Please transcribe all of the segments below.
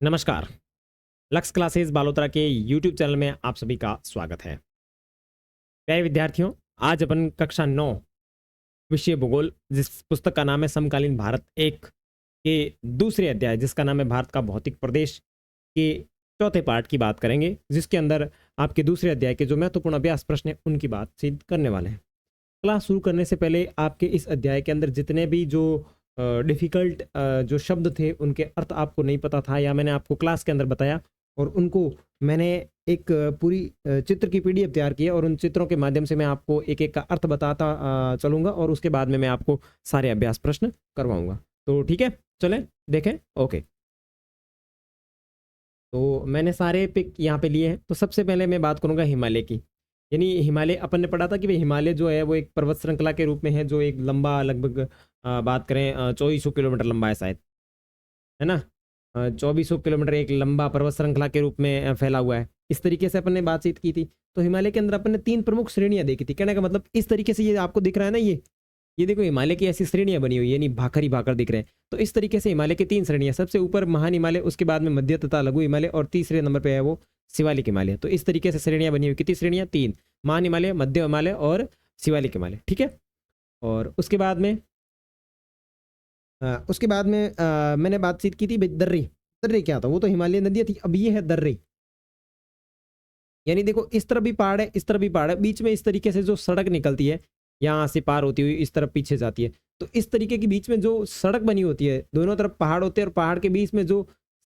नमस्कार। लक्ष्य क्लासेस बालोतरा के यूट्यूब चैनल में आप सभी का स्वागत है। प्यारे विद्यार्थियों, आज अपन कक्षा 9 विषय भूगोल, जिस पुस्तक का नाम है समकालीन भारत एक, के दूसरे अध्याय जिसका नाम है भारत का भौतिक प्रदेश के चौथे पार्ट की बात करेंगे, जिसके अंदर आपके दूसरे अध्याय के जो महत्वपूर्ण अभ्यास प्रश्न है उनकी बातचीत करने वाले हैं। क्लास शुरू करने से पहले आपके इस अध्याय के अंदर जितने भी जो डिफ़िकल्ट जो शब्द थे उनके अर्थ आपको नहीं पता था या मैंने आपको क्लास के अंदर बताया, और उनको मैंने एक पूरी चित्र की पीडीएफ तैयार की है, और उन चित्रों के माध्यम से मैं आपको एक एक का अर्थ बताता चलूँगा, और उसके बाद में मैं आपको सारे अभ्यास प्रश्न करवाऊँगा। तो ठीक है, चलें देखें। ओके, तो मैंने सारे पिक यहाँ पे लिए हैं। तो सबसे पहले मैं बात करूँगा हिमालय की। यानी हिमालय अपन ने पढ़ा था कि भाई हिमालय जो है वो एक पर्वत श्रृंखला के रूप में है, जो एक लंबा लगभग बात करें 2400 किलोमीटर लंबा है शायद, है ना। 2400 किलोमीटर एक लंबा पर्वत श्रृंखला के रूप में फैला हुआ है। इस तरीके से अपन ने बातचीत की थी। तो हिमालय के अंदर अपन ने 3 प्रमुख श्रेणियां देखी थी। कहने का मतलब इस तरीके से ये आपको दिख रहा है ना, ये देखो हिमालय की ऐसी श्रेणियां बनी हुई है, यानी भाकर ही भाकर दिख रहे हैं। तो इस तरीके से हिमालय की 3 श्रेणियां, सबसे ऊपर महान हिमालय, उसके बाद में मध्य तथा लघु हिमालय, और तीसरे नंबर पे है वो शिवालिक हिमालय। तो इस तरीके से श्रेणियां बनी हुई। कितनी श्रेणियां? 3। महान हिमालय, मध्य हिमालय और शिवालिक हिमालय। ठीक है। और उसके बाद में मैंने बातचीत की थी दर्रे। दर्रे क्या था? वो तो हिमालय नदियाँ थी। अब ये है दर्रे। यानी देखो, इस तरफ भी पहाड़ है, इस तरफ भी पहाड़ है, बीच में इस तरीके से जो सड़क निकलती है, यहाँ से पार होती हुई इस तरफ पीछे जाती है। तो इस तरीके के बीच में जो सड़क बनी होती है, दोनों तरफ पहाड़ होते हैं, और पहाड़ के बीच में जो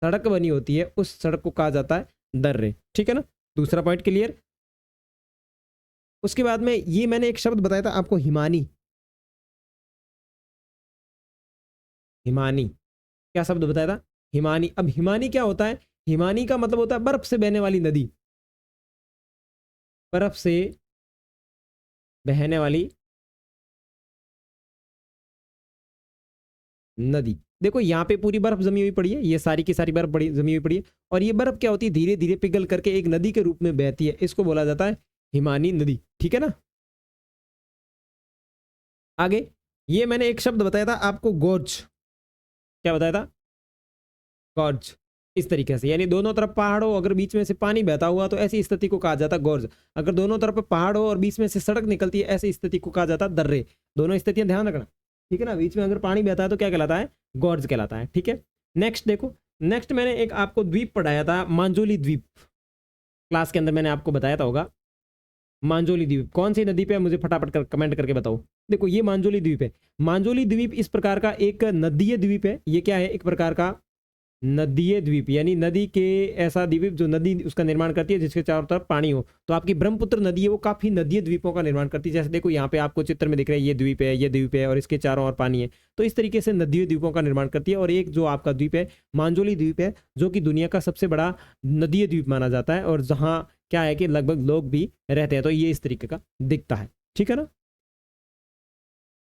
सड़क बनी होती है, उस सड़क को कहा जाता है दर्रे। ठीक है ना। दूसरा पॉइंट क्लियर। उसके बाद में ये मैंने एक शब्द बताया था आपको, हिमानी। हिमानी क्या शब्द बताया था? हिमानी। अब हिमानी क्या होता है? हिमानी का मतलब होता है बर्फ से बहने वाली नदी। बर्फ से बहने वाली नदी। देखो यहाँ पे पूरी बर्फ जमी हुई पड़ी है, ये सारी की सारी बर्फ बड़ी जमी हुई पड़ी है, और ये बर्फ क्या होती है? धीरे धीरे पिघल करके एक नदी के रूप में बहती है। इसको बोला जाता है हिमानी नदी। ठीक है ना। आगे ये मैंने एक शब्द बताया था आपको, गोर्ज। क्या बताया था? गॉर्ज। इस तरीके से, यानी दोनों तरफ पहाड़ हो, अगर बीच में से पानी बहता हुआ, तो ऐसी स्थिति को कहा जाता है गॉर्ज। अगर दोनों तरफ पहाड़ हो और बीच में से सड़क निकलती है, ऐसी स्थिति को कहा जाता है दर्रे। दोनों स्थितियां ध्यान रखना। ठीक है ना। बीच में अगर पानी बहता है तो क्या कहलाता है? गॉर्ज कहलाता है। ठीक है। नेक्स्ट देखो, नेक्स्ट मैंने एक आपको द्वीप पढ़ाया था, मांजोली द्वीप। क्लास के अंदर मैंने आपको बताया था होगा। मांजोली द्वीप कौन सी नदी पे है? मुझे फटाफट कर कमेंट करके बताओ। देखो ये मांजोली द्वीप है। मांजोली द्वीप इस प्रकार का एक नदीय द्वीप है। ये क्या है? एक प्रकार का नदीय द्वीप, यानी नदी के ऐसा द्वीप जो नदी उसका निर्माण करती है, जिसके चारों तरफ पानी हो। तो आपकी ब्रह्मपुत्र नदी है, वो काफी नदीय द्वीपों का निर्माण करती है। जैसे देखो यहाँ पे आपको चित्र में दिख रहा है, ये द्वीप है, ये द्वीप है, और इसके चारों ओर पानी है। तो इस तरीके से नदीय द्वीपों का निर्माण करती है। और एक जो आपका द्वीप है मांजोली द्वीप है, जो कि दुनिया का सबसे बड़ा नदीय द्वीप माना जाता है, और जहाँ क्या है कि लगभग लोग भी रहते हैं। तो ये इस तरीके का दिखता है। ठीक है ना।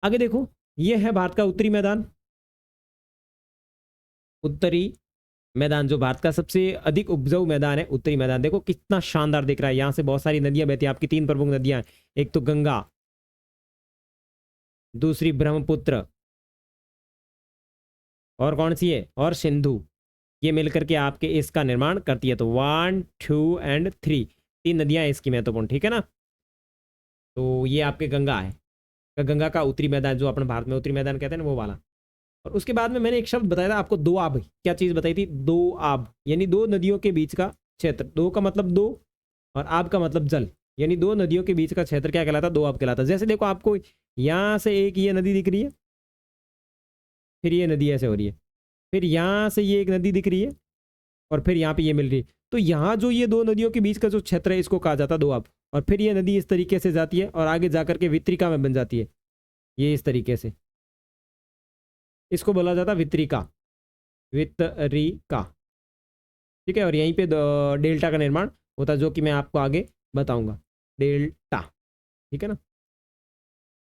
आगे देखो, ये है भारत का उत्तरी मैदान। उत्तरी मैदान, जो भारत का सबसे अधिक उपजाऊ मैदान है, उत्तरी मैदान। देखो कितना शानदार दिख रहा है। यहां से बहुत सारी नदियां बहती हैं। आपकी 3 प्रमुख नदियां हैं, एक तो गंगा, दूसरी ब्रह्मपुत्र, और कौन सी है? और सिंधु। ये मिलकर के आपके इसका निर्माण करती है। तो 1 2 एंड 3, 3 नदियां हैं इसकी महत्वपूर्ण। ठीक है ना। तो ये आपके गंगा है। गंगा का उत्तरी मैदान, जो अपने भारत में उत्तरी मैदान कहते हैं ना, वो वाला। और उसके बाद में मैंने एक शब्द बताया था आपको, दोआब। क्या चीज बताई थी? दोआब, यानी दो नदियों के बीच का क्षेत्र। दो का मतलब दो, और आब का मतलब जल, यानी दो नदियों के बीच का क्षेत्र क्या कहलाता है? दोआब कहलाता है। जैसे देखो आपको यहां से एक ये नदी दिख रही है, फिर ये नदी ऐसे हो रही है, फिर यहां से ये एक नदी दिख रही है, और फिर यहाँ पे ये मिल रही है। तो यहाँ जो ये दो नदियों के बीच का जो क्षेत्र है, इसको कहा जाता है दोआब। और फिर ये नदी इस तरीके से जाती है और आगे जाकर के वितरिका में बन जाती है, ये इस तरीके से। इसको बोला जाता है वितरिका। वितरिका। ठीक है। और यहीं पे डेल्टा का निर्माण होता है, जो कि मैं आपको आगे बताऊंगा। डेल्टा। ठीक है ना।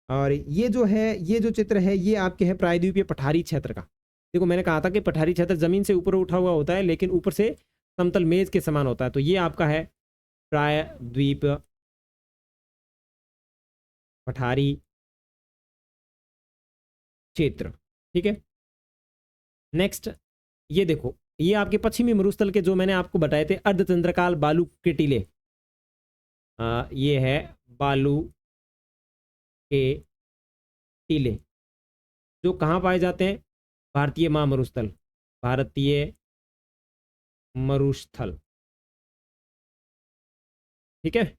और ये जो है, ये जो चित्र है, ये आपके है प्रायद्वीपीय पठारी क्षेत्र का। देखो मैंने कहा था कि पठारी क्षेत्र जमीन से ऊपर उठा हुआ होता है, लेकिन ऊपर से समतल मेज के समान होता है। तो ये आपका है प्रायद्वीप पठारी क्षेत्र। ठीक है। नेक्स्ट ये देखो, ये आपके पश्चिमी मरुस्थल के जो मैंने आपको बताए थे अर्धचंद्राकार बालू के टीले, ये है बालू के टीले जो कहाँ पाए जाते हैं, भारतीय महामरुस्थल, भारतीय मरुस्थल, ठीक है।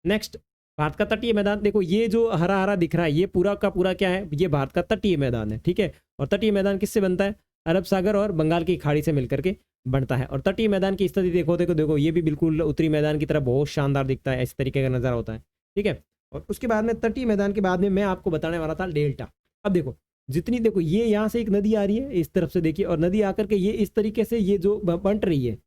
नेक्स्ट, भारत का तटीय मैदान, देखो ये जो हरा हरा दिख रहा है ये पूरा का पूरा क्या है, ये भारत का तटीय मैदान है, ठीक है। और तटीय मैदान किससे बनता है, अरब सागर और बंगाल की खाड़ी से मिलकर के बनता है। और तटीय मैदान की स्थिति देखो देखो देखो, ये भी बिल्कुल उत्तरी मैदान की तरह बहुत शानदार दिखता है, इस तरीके का नज़ारा होता है, ठीक है। और उसके बाद में तटीय मैदान के बाद में मैं आपको बताने वाला था डेल्टा। अब देखो जितनी, देखो ये यहाँ से एक नदी आ रही है इस तरफ से, देखिए, और नदी आकर के ये इस तरीके से ये जो बंट रही है,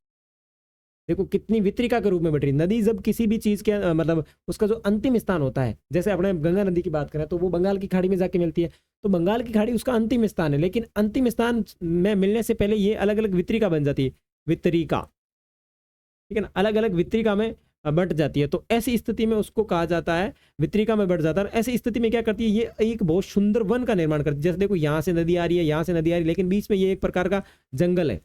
देखो कितनी वितरिका के रूप में बट रही नदी। जब किसी भी चीज के मतलब उसका जो अंतिम स्थान होता है, जैसे अपने गंगा नदी की बात करें तो वो बंगाल की खाड़ी में जाके मिलती है, तो बंगाल की खाड़ी उसका अंतिम स्थान है, लेकिन अंतिम स्थान में मिलने से पहले ये अलग अलग वितरिका बन जाती है, वितरिका, ठीक है ना, अलग अलग वितरिका में बट जाती है। तो ऐसी स्थिति में उसको कहा जाता है वितरिका में बट जाता है। ऐसी स्थिति में क्या करती है, ये एक बहुत सुंदर वन का निर्माण करती है। जैसे देखो यहाँ से नदी आ रही है, यहाँ से नदी आ रही है, लेकिन बीच में ये एक प्रकार का जंगल है,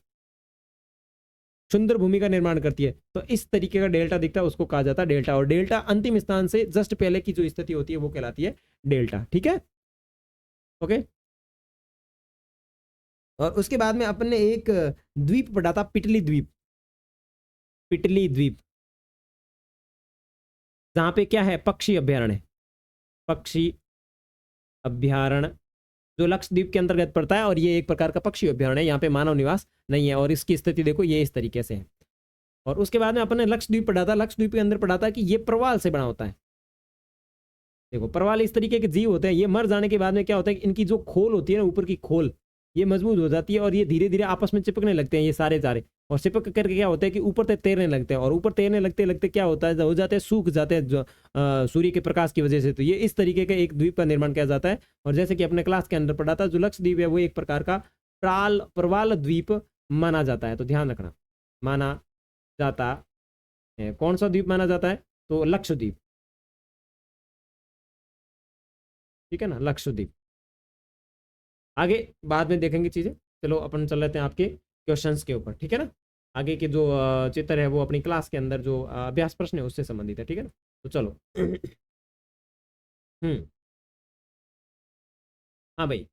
सुंदर भूमि का निर्माण करती है। तो इस तरीके का डेल्टा दिखता है, उसको कहा जाता है डेल्टा। और डेल्टा अंतिम स्थान से जस्ट पहले की जो स्थिति होती है वो कहलाती है डेल्टा, ठीक है, ओके। और उसके बाद में अपन ने एक द्वीप पढ़ा था, पिटली द्वीप, पिटली द्वीप, जहां पे क्या है, पक्षी अभ्यारण्य, पक्षी अभ्यारण्य जो लक्षद्वीप के अंतर्गत पड़ता है। और ये एक प्रकार का पक्षी अभ्यारण्य है, यहाँ पे मानव निवास नहीं है। और इसकी स्थिति देखो ये इस तरीके से है। और उसके बाद में अपन ने लक्षद्वीप पढ़ा था, लक्षद्वीप के अंदर पढ़ा था कि ये प्रवाल से बना होता है। देखो प्रवाल इस तरीके के जीव होते हैं, ये मर जाने के बाद में क्या होता है कि इनकी जो खोल होती है ना, ऊपर की खोल, ये मजबूत हो जाती है और ये धीरे धीरे आपस में चिपकने लगते हैं ये सारे सारे। और चिपक करके क्या होता है कि ऊपर तक तैरने लगते हैं। और ऊपर तैरने लगते लगते क्या होता है, हो जाते हैं, सूख जाते हैं जो सूर्य के प्रकाश की वजह से। तो ये इस तरीके का एक द्वीप का निर्माण किया जाता है। और जैसे कि अपने क्लास के अंदर पढ़ा था, जो लक्षद्वीप है वो एक प्रकार का प्रवाल द्वीप माना जाता है। तो ध्यान रखना, माना जाता है। कौन सा द्वीप माना जाता है, तो लक्षद्वीप, ठीक है ना, लक्षद्वीप। आगे बाद में देखेंगे चीजें, चलो अपन चल लेते हैं आपके क्वेश्चंस के ऊपर, ठीक है ना। आगे के जो चित्र है वो अपनी क्लास के अंदर जो अभ्यास प्रश्न है उससे संबंधित है, ठीक है ना। तो चलो हाँ भाई,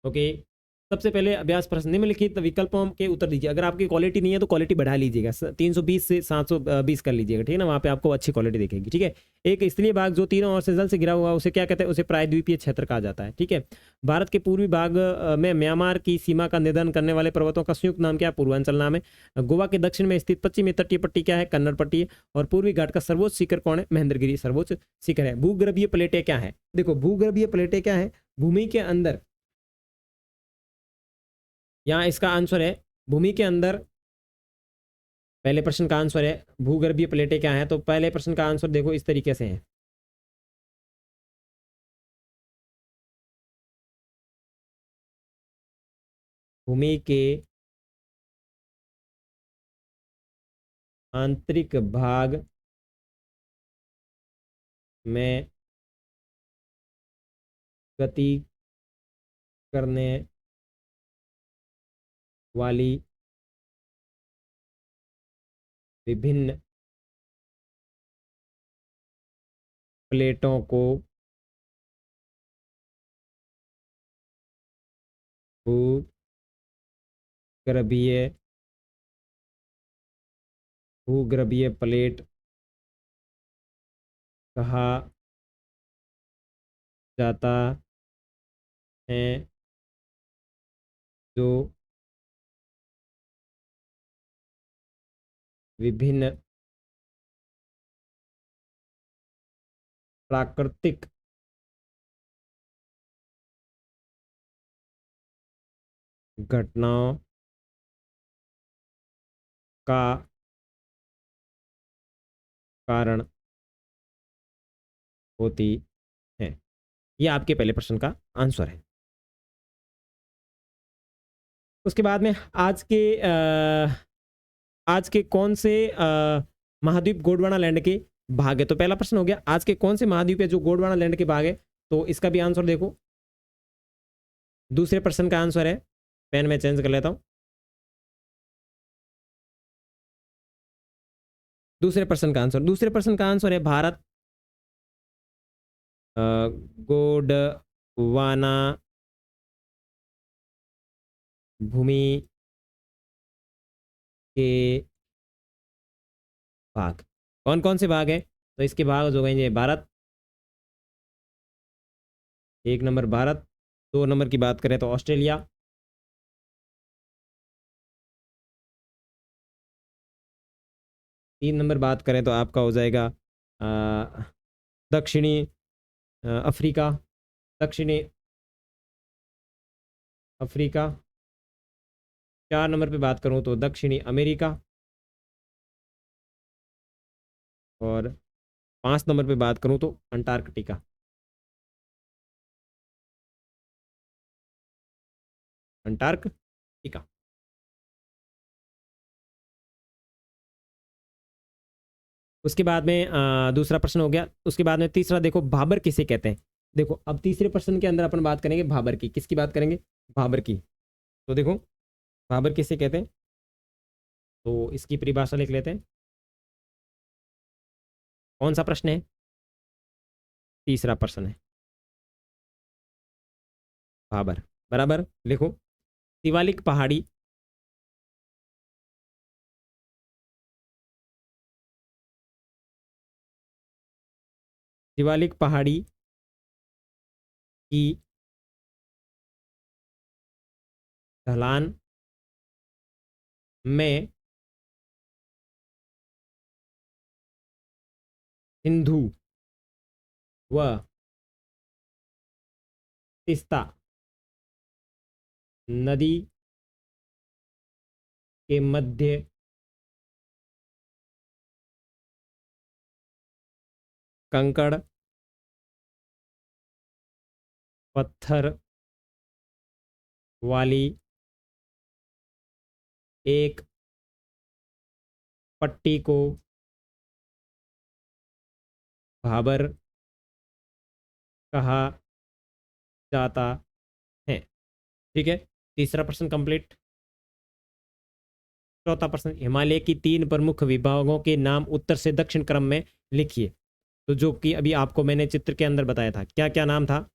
ओके। सबसे पहले अभ्यास प्रश्न, निम्नलिखित विकल्पों के उत्तर दीजिए। अगर आपकी क्वालिटी नहीं है तो क्वालिटी बढ़ा लीजिएगा, 320 से 720 कर लीजिएगा, ठीक है ना, वहाँ पे आपको अच्छी क्वालिटी दिखेगी, ठीक है। एक स्थलीय भाग जो तीनों ओर से जल से घिरा हुआ उसे क्या कहते हैं, उसे प्रायद्वीपीय क्षेत्र कहा जाता है, ठीक है। भारत के पूर्वी भाग में म्यांमार की सीमा का निधन करने वाले पर्वतों का संयुक्त नाम क्या है, पूर्वांचल नाम है। गोवा के दक्षिण में स्थित पश्चिमी तटीय पट्टी क्या है, कन्नड़ पट्टी है। और पूर्वी घाट का सर्वोच्च शिखर कौन है, महेंद्रगिरी सर्वोच्च शिखर है। भूगर्भीय प्लेटें क्या है, देखो भूगर्भीय प्लेटें क्या है, भूमि के अंदर, यहाँ इसका आंसर है भूमि के अंदर। पहले प्रश्न का आंसर है भूगर्भीय प्लेटें क्या है, तो पहले प्रश्न का आंसर देखो इस तरीके से है, भूमि के आंतरिक भाग में गति करने वाली विभिन्न प्लेटों को भूगर्भीय प्लेट कहा जाता है, जो विभिन्न प्राकृतिक घटनाओं का कारण होती है। ये आपके पहले प्रश्न का आंसर है। उसके बाद में आज के कौन से महाद्वीप गोंडवाना लैंड के भाग है, तो पहला प्रश्न हो गया आज के कौन से महाद्वीप है जो गोंडवाना लैंड के भाग है, तो इसका भी आंसर देखो। दूसरे प्रश्न का आंसर है, पेन में चेंज कर लेता हूं, दूसरे प्रश्न का आंसर, दूसरे प्रश्न का आंसर है भारत गोंडवाना भूमि के भाग। कौन कौन से भाग है? तो इसके भाग जो गए भारत, एक नंबर भारत, दो नंबर की बात करें तो ऑस्ट्रेलिया, तीन नंबर बात करें तो आपका हो जाएगा दक्षिणी अफ्रीका, दक्षिणी अफ्रीका, चार नंबर पे बात करूं तो दक्षिणी अमेरिका, और पांच नंबर पे बात करूं तो अंटार्कटिका। अंटार्कटिका। उसके बाद में दूसरा प्रश्न हो गया। उसके बाद में तीसरा देखो, भाबर किसे कहते हैं? देखो अब तीसरे प्रश्न के अंदर अपन बात करेंगे भाबर की। किसकी बात करेंगे? भाबर की। तो देखो भाबर किसे कहते हैं, तो इसकी परिभाषा लिख लेते हैं। कौन सा प्रश्न है? तीसरा प्रश्न है, भाबर। बराबर लिखो। शिवालिक पहाड़ी, शिवालिक पहाड़ी की ढलान में सिंधु व तीस्ता नदी के मध्य कंकड़ पत्थर वाली एक पट्टी को भाबर कहा जाता है। ठीक है, तीसरा प्रश्न कंप्लीट। चौथा प्रश्न, हिमालय की तीन प्रमुख विभागों के नाम उत्तर से दक्षिण क्रम में लिखिए। तो जो कि अभी आपको मैंने चित्र के अंदर बताया था, क्या क्या नाम था?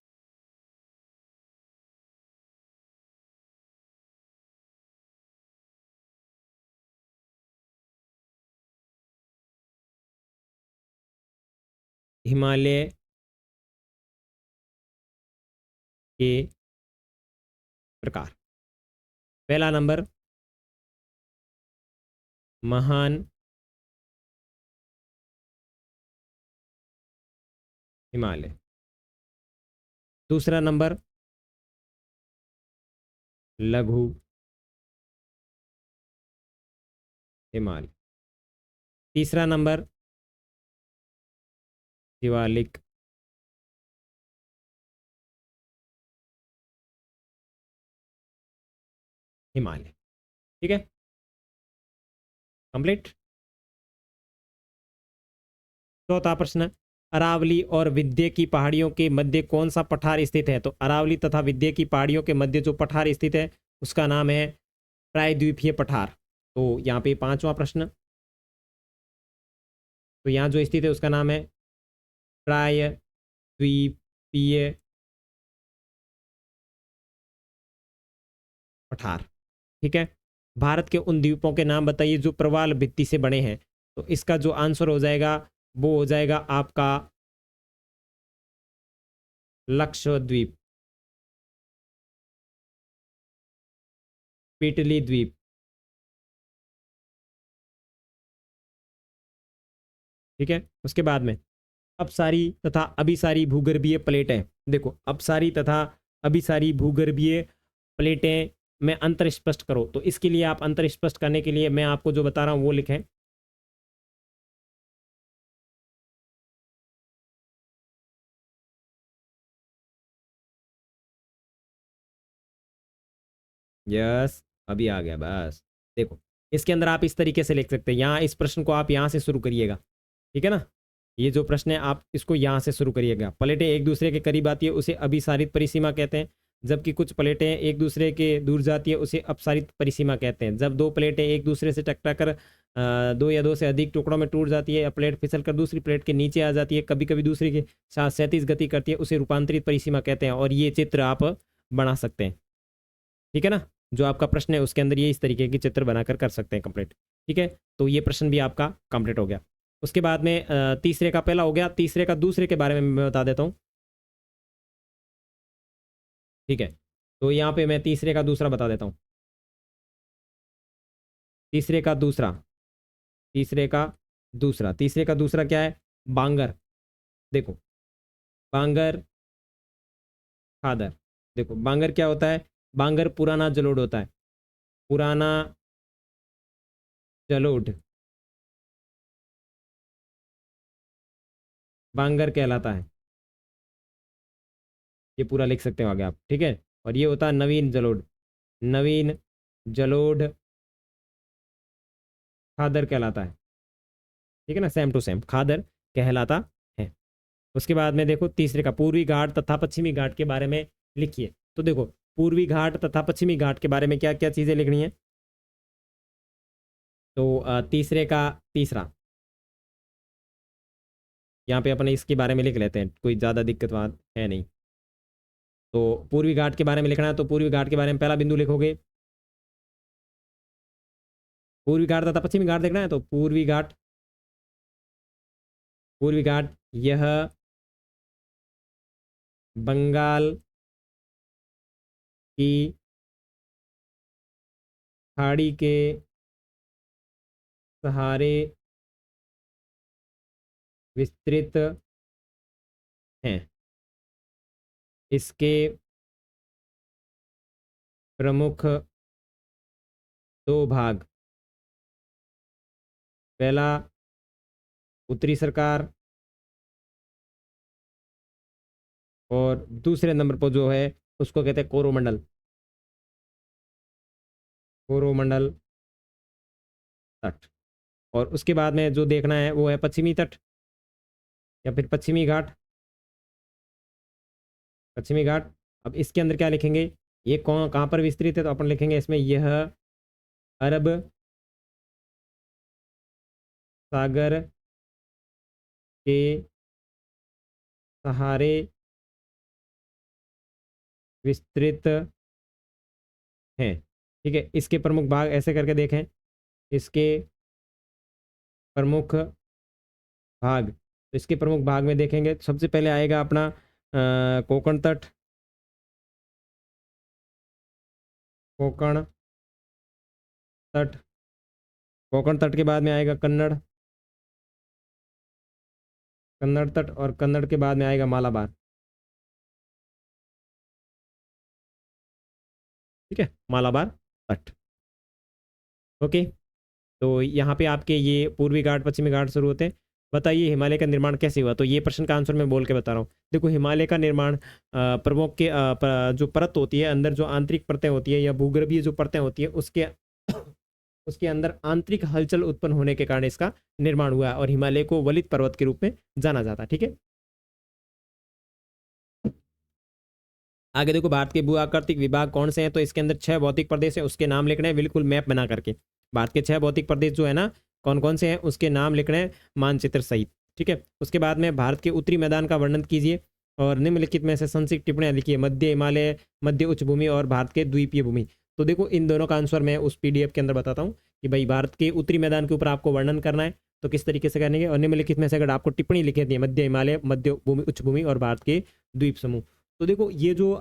हिमालय के प्रकार। पहला नंबर महान हिमालय, दूसरा नंबर लघु हिमालय, तीसरा नंबर शिवालिक, हिमालय। ठीक है, कंप्लीट। चौथा प्रश्न, अरावली और विंध्य की पहाड़ियों के मध्य कौन सा पठार स्थित है? तो अरावली तथा विंध्य की पहाड़ियों के मध्य जो पठार स्थित है उसका नाम है प्रायद्वीपीय पठार। तो यहाँ पे पांचवा प्रश्न, तो यहाँ जो स्थित है उसका नाम है प्रायद्वीपीय पठार। ठीक है, भारत के उन द्वीपों के नाम बताइए जो प्रवाल भित्ति से बने हैं। तो इसका जो आंसर हो जाएगा वो हो जाएगा आपका लक्षद्वीप, पिटली द्वीप। ठीक है, उसके बाद में अपसारी तथा अभिसारी भूगर्भीय प्लेटें। देखो अपसारी तथा अभिसारी भूगर्भीय प्लेटें में अंतर स्पष्ट करो। तो इसके लिए आप अंतर स्पष्ट करने के लिए मैं आपको जो बता रहा हूं वो लिखें। यस, अभी आ गया बस। देखो इसके अंदर आप इस तरीके से लिख सकते हैं, यहाँ इस प्रश्न को आप यहाँ से शुरू करिएगा। ठीक है ना, ये जो प्रश्न है आप इसको यहाँ से शुरू करिएगा। प्लेटें एक दूसरे के करीब आती है उसे अभिसारित परिसीमा कहते हैं, जबकि कुछ प्लेटें एक दूसरे के दूर जाती है उसे अपसारित परिसीमा कहते हैं। जब दो प्लेटें एक दूसरे से टकरा कर दो या दो से अधिक टुकड़ों में टूट जाती है, या प्लेट फिसल कर दूसरी प्लेट के नीचे आ जाती है, कभी कभी दूसरी के साथ क्षैतिज गति करती है, उसे रूपांतरित परिसीमा कहते हैं। और ये चित्र आप बना सकते हैं, ठीक है ना। जो आपका प्रश्न है उसके अंदर ये इस तरीके के चित्र बनाकर कर सकते हैं कंप्लीट, ठीक है। तो ये प्रश्न भी आपका कंप्लीट हो गया। उसके बाद में तीसरे का पहला हो गया, तीसरे का दूसरे के बारे में मैं बता देता हूँ, ठीक है। तो यहाँ पे मैं तीसरे का दूसरा बता देता हूँ। तीसरे का दूसरा, तीसरे का दूसरा, तीसरे का दूसरा क्या है? बांगर। देखो, बांगर खादर। देखो बांगर क्या होता है? बांगर पुराना जलोढ़ होता है, पुराना जलोढ़ बांगर कहलाता है। ये पूरा लिख सकते हो आगे आप, ठीक है। और ये होता है नवीन जलोढ़, नवीन जलोढ़ खादर कहलाता है, ठीक है ना। सेम टू सेम खादर कहलाता है। उसके बाद में देखो तीसरे का पूर्वी घाट तथा पश्चिमी घाट के बारे में लिखिए। तो देखो पूर्वी घाट तथा पश्चिमी घाट के बारे में क्या क्या चीज़ें लिखनी है। तो तीसरे का तीसरा, यहाँ पे अपने इसके बारे में लिख लेते हैं, कोई ज़्यादा दिक्कत बात है नहीं। तो पूर्वी घाट के बारे में लिखना है, तो पूर्वी घाट के बारे में पहला बिंदु लिखोगे, पूर्वी घाट तथा पश्चिमी घाट देखना है तो पूर्वी घाट, पूर्वी घाट यह बंगाल की खाड़ी के सहारे विस्तृत हैं। इसके प्रमुख दो भाग, पहला उत्तरी सरकार और दूसरे नंबर पर जो है उसको कहते हैं कोरोमंडल, कोरोमंडल तट। और उसके बाद में जो देखना है वो है पश्चिमी तट या फिर पश्चिमी घाट, पश्चिमी घाट। अब इसके अंदर क्या लिखेंगे, ये कौन कहाँ पर विस्तृत है, तो अपन लिखेंगे इसमें यह अरब सागर के सहारे विस्तृत हैं, ठीक है। इसके प्रमुख भाग ऐसे करके देखें, इसके प्रमुख भाग, तो इसके प्रमुख भाग में देखेंगे तो सबसे पहले आएगा अपना कोंकण तट, कोंकण तट। कोंकण तट के बाद में आएगा कन्नड़, कन्नड़ तट। और कन्नड़ के बाद में आएगा मालाबार, ठीक है, मालाबार तट। ओके, तो यहाँ पे आपके ये पूर्वी घाट पश्चिमी घाट शुरू होते हैं। बताइए हिमालय का निर्माण कैसे हुआ, तो ये प्रश्न का आंसर मैं बोल के बता रहा हूँ। देखो हिमालय का निर्माण प्रमुख के जो परत होती है अंदर, जो आंतरिक परतें होती है या भूगर्भीय जो परतें होती है उसके उसके अंदर आंतरिक हलचल उत्पन्न होने के कारण इसका निर्माण हुआ है, और हिमालय को वलित पर्वत के रूप में जाना जाता है, ठीक है। आगे देखो भारत के भू आकृतिक विभाग कौन से हैं, तो इसके अंदर 6 भौतिक प्रदेश है, उसके नाम लिखने हैं बिल्कुल मैप बना करके। भारत के 6 भौतिक प्रदेश जो है ना, कौन कौन से हैं उसके नाम लिखने हैं मानचित्र सहित, ठीक है। उसके बाद में भारत के उत्तरी मैदान का वर्णन कीजिए और निम्नलिखित में से संक्षिप्त टिप्पणियां लिखिए, मध्य हिमालय, मध्य उच्च भूमि और भारत के द्वीपीय भूमि। तो देखो इन दोनों का आंसर मैं उस PDF के अंदर बताता हूँ कि भाई भारत के उत्तरी मैदान के ऊपर आपको वर्णन करना है तो किस तरीके से करेंगे, और निम्नलिखित में से अगर आपको टिप्पणी लिखी दी है मध्य हिमालय, मध्य भूमि, उच्च भूमि और भारत के द्वीप समूह। तो देखो ये जो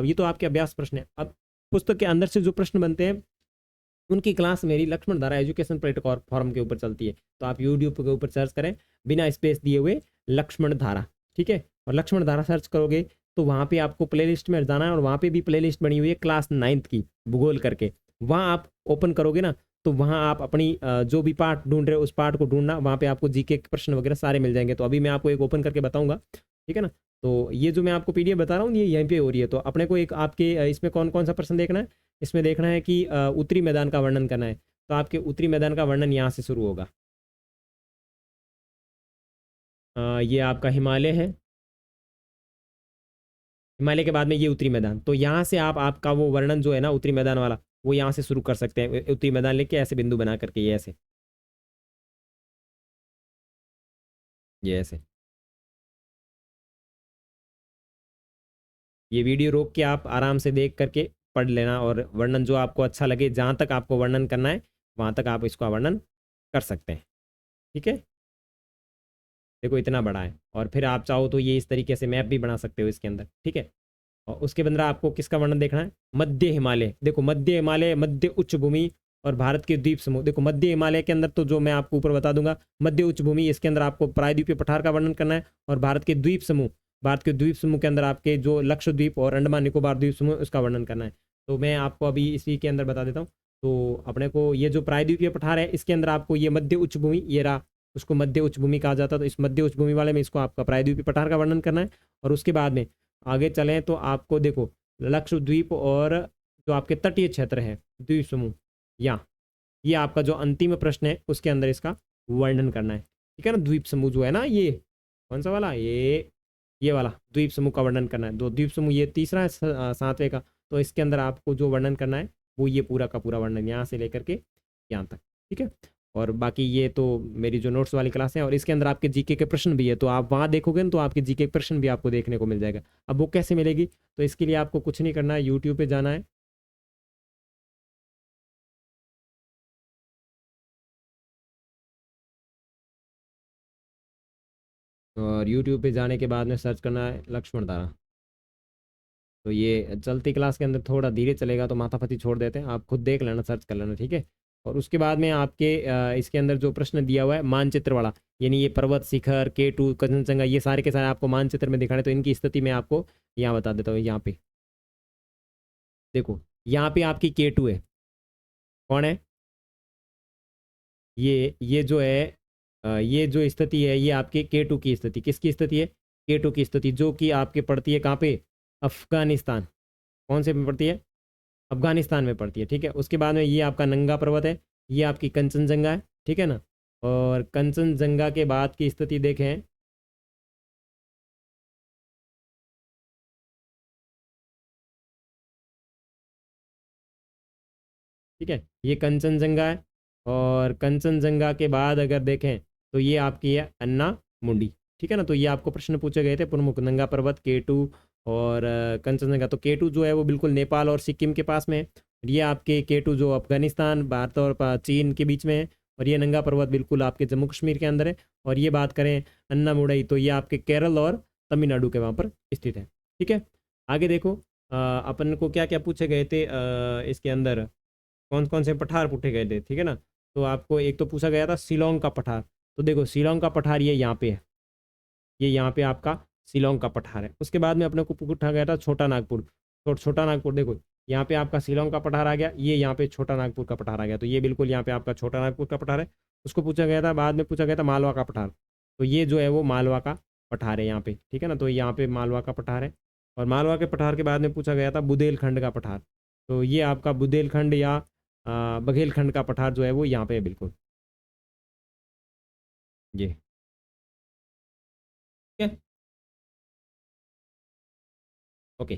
ये तो आपके अभ्यास प्रश्न है। अब पुस्तक के अंदर से जो प्रश्न बनते हैं उनकी क्लास मेरी लक्ष्मण धारा एजुकेशन प्लेटफॉर्म फॉरम के ऊपर चलती है, तो आप यूट्यूब के ऊपर सर्च करें बिना स्पेस दिए हुए लक्ष्मण धारा, ठीक है। और लक्ष्मण धारा सर्च करोगे तो वहाँ पे आपको प्लेलिस्ट में जाना है, और वहाँ पे भी प्लेलिस्ट बनी हुई है क्लास 9th की भूगोल करके। वहाँ आप ओपन करोगे ना तो वहाँ आप अपनी जो भी पार्ट ढूंढ रहे हो उस पार्ट को ढूंढना, वहाँ पे आपको जीके के प्रश्न वगैरह सारे मिल जाएंगे। तो अभी मैं आपको एक ओपन करके बताऊंगा, ठीक है ना। तो ये जो मैं आपको PDF बता रहा हूँ ये यहीं पे हो रही है। तो अपने को एक आपके इसमें कौन कौन सा प्रश्न देखना है, इसमें देखना है कि उत्तरी मैदान का वर्णन करना है। तो आपके उत्तरी मैदान का वर्णन यहाँ से शुरू होगा। ये आपका हिमालय है, हिमालय के बाद में ये उत्तरी मैदान। तो यहाँ से आप आपका वो वर्णन जो है ना उत्तरी मैदान वाला वो यहाँ से शुरू कर सकते हैं। उत्तरी मैदान लेके ऐसे बिंदु बना करके ये ऐसे, ये ऐसे। ये वीडियो रोक के आप आराम से देख करके पढ़ लेना, और वर्णन जो आपको अच्छा लगे, जहाँ तक आपको वर्णन करना है वहाँ तक आप इसका वर्णन कर सकते हैं। ठीक है, देखो इतना बड़ा है, और फिर आप चाहो तो ये इस तरीके से मैप भी बना सकते हो इसके अंदर। ठीक है, और उसके अंदर आपको किसका वर्णन देखना है? मध्य हिमालय। देखो मध्य हिमालय, मध्य उच्च भूमि और भारत के द्वीप समूह। देखो मध्य हिमालय के अंदर तो जो मैं आपको ऊपर बता दूंगा मध्य उच्च भूमि, इसके अंदर आपको प्रायद्वीपीय पठार का वर्णन करना है। और भारत के द्वीप समूह, भारत के द्वीप समूह के अंदर आपके जो लक्षद्वीप और अंडमान निकोबार द्वीप समूह, उसका वर्णन करना है। तो मैं आपको अभी इसी के अंदर बता देता हूँ। तो अपने को ये जो प्रायद्वीपीय पठार है, इसके अंदर आपको ये मध्य उच्च भूमि, ये रहा, उसको मध्य उच्च भूमि कहा जाता है। तो इस मध्य उच्च भूमि वाले में इसको आपका प्रायद्वीपीय पठार का वर्णन करना है। और उसके बाद में आगे चलें तो आपको देखो लक्षद्वीप और जो आपके तटीय क्षेत्र है द्वीप समूह, या ये आपका जो अंतिम प्रश्न है उसके अंदर इसका वर्णन करना है। ठीक है ना, द्वीप समूह जो है ना, ये कौन सा वाला, ये वाला द्वीप समूह का वर्णन करना है। दो द्वीप समूह, ये तीसरा है 7वें का। तो इसके अंदर आपको जो वर्णन करना है वो ये पूरा का पूरा वर्णन यहाँ से लेकर के यहाँ तक। ठीक है, और बाकी ये तो मेरी जो नोट्स वाली क्लास है, और इसके अंदर आपके जीके के प्रश्न भी है, तो आप वहाँ देखोगे ना तो आपके जीके के प्रश्न भी आपको देखने को मिल जाएगा। अब वो कैसे मिलेगी? तो इसके लिए आपको कुछ नहीं करना है, यूट्यूब पे जाना है, और यूट्यूब पे जाने के बाद में सर्च करना है लक्ष्मण तारा। तो ये चलती क्लास के अंदर थोड़ा धीरे चलेगा तो माथापच्ची छोड़ देते हैं, आप खुद देख लेना, सर्च कर लेना। ठीक है, और उसके बाद में आपके इसके अंदर जो प्रश्न दिया हुआ है मानचित्र वाला, यानी ये पर्वत शिखर K2 कंचनजंगा, ये सारे के सारे आपको मानचित्र में दिखाने, तो इनकी स्थिति मैं आपको यहाँ बता देता हूँ। यहाँ पे देखो, यहाँ पे आपकी K2 है, कौन है ये जो है ये जो स्थिति है ये आपके K2 की स्थिति, किसकी स्थिति है? K2 की स्थिति, जो कि आपके पड़ती है कहाँ पे? अफगानिस्तान। कौन से में पड़ती है? अफगानिस्तान में पड़ती है। ठीक है, उसके बाद में ये आपका नंगा पर्वत है, ये आपकी कंचनजंगा है। ठीक है ना, और कंचनजंगा के बाद की स्थिति देखें, ठीक है, ये कंचनजंगा है, और कंचनजंगा के बाद अगर देखें तो ये आपकी है अन्ना मुंडी। ठीक है ना, तो ये आपको प्रश्न पूछे गए थे, प्रमुख नंगा पर्वत K2 और कंचनजंगा। तो K2 जो है वो बिल्कुल नेपाल और सिक्किम के पास में है, ये आपके K2 जो अफगानिस्तान, भारत और चीन के बीच में है, और ये नंगा पर्वत बिल्कुल आपके जम्मू कश्मीर के अंदर है। और ये बात करें अन्ना मुंडई, तो ये आपके केरल और तमिलनाडु के वहाँ पर स्थित है। ठीक है, आगे देखो अपन को क्या क्या पूछे गए थे इसके अंदर, कौन कौन से पठार पूछे गए थे। ठीक है ना, तो आपको एक तो पूछा गया था शिलोंग का पठार। तो देखो शिलोंग का पठार ये यहाँ पे है, ये यहाँ पे आपका शिलोंग का पठार है। उसके बाद में अपने को पूछा गया था छोटा नागपुर। तो छोटा नागपुर देखो, यहाँ पे आपका शिलोंग का पठार आ गया, ये यहाँ पे छोटा नागपुर का पठार आ गया, तो ये बिल्कुल यहाँ पे आपका छोटा नागपुर का पठार है। उसको पूछा गया था, बाद में पूछा गया था मालवा का पठार। तो ये जो है वो मालवा का पठार है यहाँ पे। ठीक है ना, तो यहाँ पे मालवा का पठार है। और मालवा के पठार के बाद में पूछा गया था बुंदेलखंड का पठार। तो ये आपका बुंदेलखंड या बघेलखंड का पठार जो है वो यहाँ पे है बिल्कुल। ये ठीक है, ओके।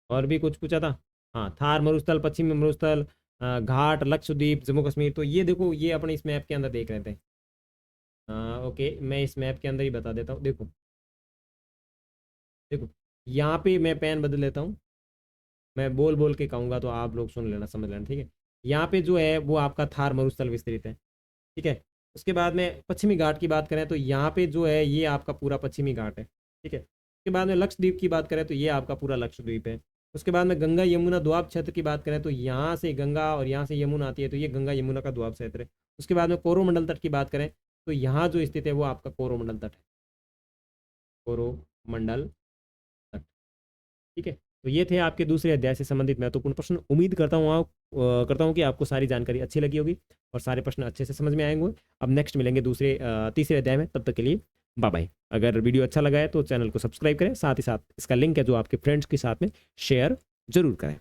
और भी कुछ पूछा था? हाँ, थार मरुस्थल, पश्चिमी मरुस्थल, घाट, लक्षद्वीप, जम्मू कश्मीर। तो ये देखो, ये अपने इस मैप के अंदर देख रहे थे। ओके, मैं इस मैप के अंदर ही बता देता हूँ। देखो देखो, यहाँ पे मैं पेन बदल लेता हूँ, मैं बोल बोल के कहूँगा तो आप लोग सुन लेना, समझ लेना। ठीक है, यहाँ पे जो है वो आपका थार मरुस्थल विस्तृत है। ठीक है, उसके बाद में पश्चिमी घाट की बात करें तो यहाँ पे जो है ये आपका पूरा पश्चिमी घाट है। ठीक है, उसके बाद में लक्षद्वीप की बात करें तो ये आपका पूरा लक्षद्वीप है। उसके बाद में गंगा यमुना दोआब क्षेत्र की बात करें तो यहाँ से गंगा और यहाँ से यमुना आती है, तो ये गंगा यमुना का दोआब क्षेत्र है। उसके बाद में कोरोमंडल तट की बात करें तो यहाँ जो स्थित है वो आपका कोरोमंडल तट है, कोरोमंडल तट। ठीक है, तो ये थे आपके दूसरे अध्याय से संबंधित महत्वपूर्ण प्रश्न। उम्मीद करता हूँ कि आपको सारी जानकारी अच्छी लगी होगी और सारे प्रश्न अच्छे से समझ में आएंगे। अब नेक्स्ट मिलेंगे तीसरे अध्याय में, तब तक के लिए बाय बाय। अगर वीडियो अच्छा लगा है तो चैनल को सब्सक्राइब करें, साथ ही साथ इसका लिंक है जो आपके फ्रेंड्स के साथ में शेयर जरूर करें।